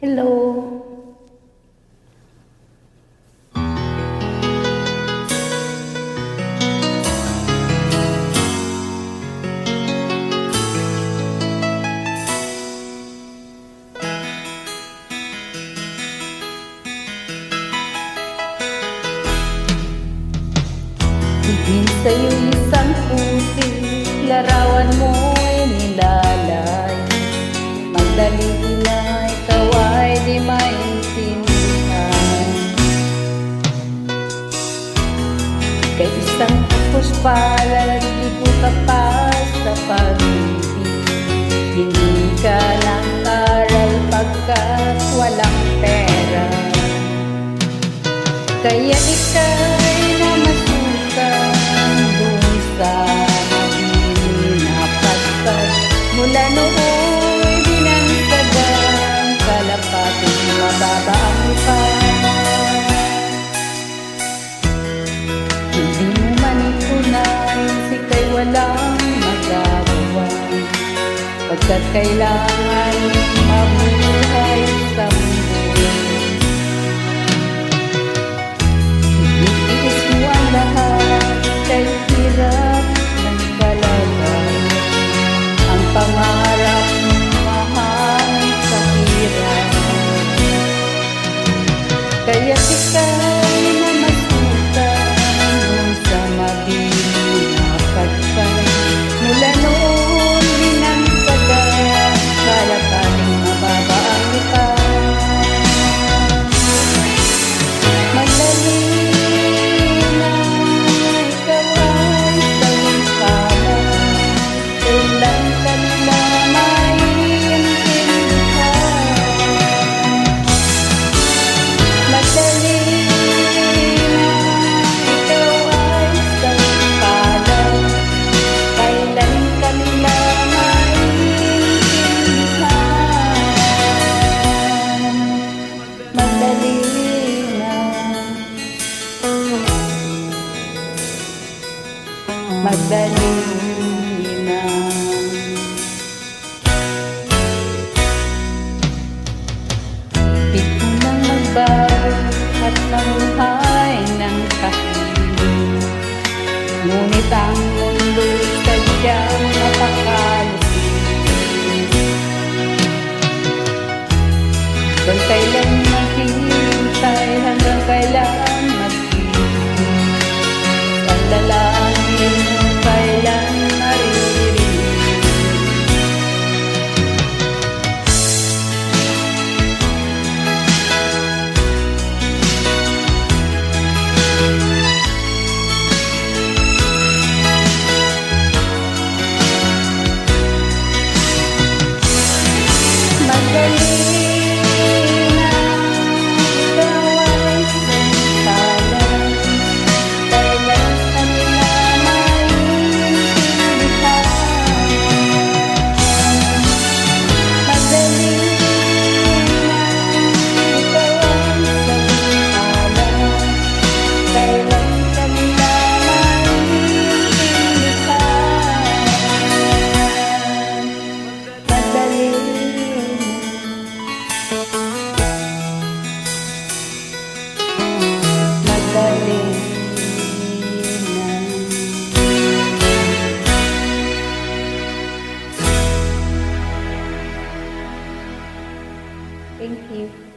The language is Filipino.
Hello. Tingin sa'yo isang putik, larawan mo'y nilalay. Magdali na ikaw ay di maintindihan. Kay isang tapos palad, ligo ka pa sa pag-ibig. Hindi ka lang aral pagkat walang pera. Kaya ika'y namasukan dun sa napagpag. Mula nooy binansagang kalapating mababa ang ipa. Hindi mo man itunay, sika'y walang magagawa. Pagkat kailangan mabuhay sa mundo. Kay hirap ng kalagayan, ang pangarap mahal sa hirap. Kaya ika'y namasukan sa mabiling na pagpag. Mula noon binansagan, kalapating mababa ang ipa. Madali na. Ibig ko nang magbago at mamuhay ng kahiling. Ngunit ang mundo'y sadyang napakalusing. Bantay lang maghihintay hanggang kailan mag-ibig. Ang lalangin kailan maririnig. Madali Thank you.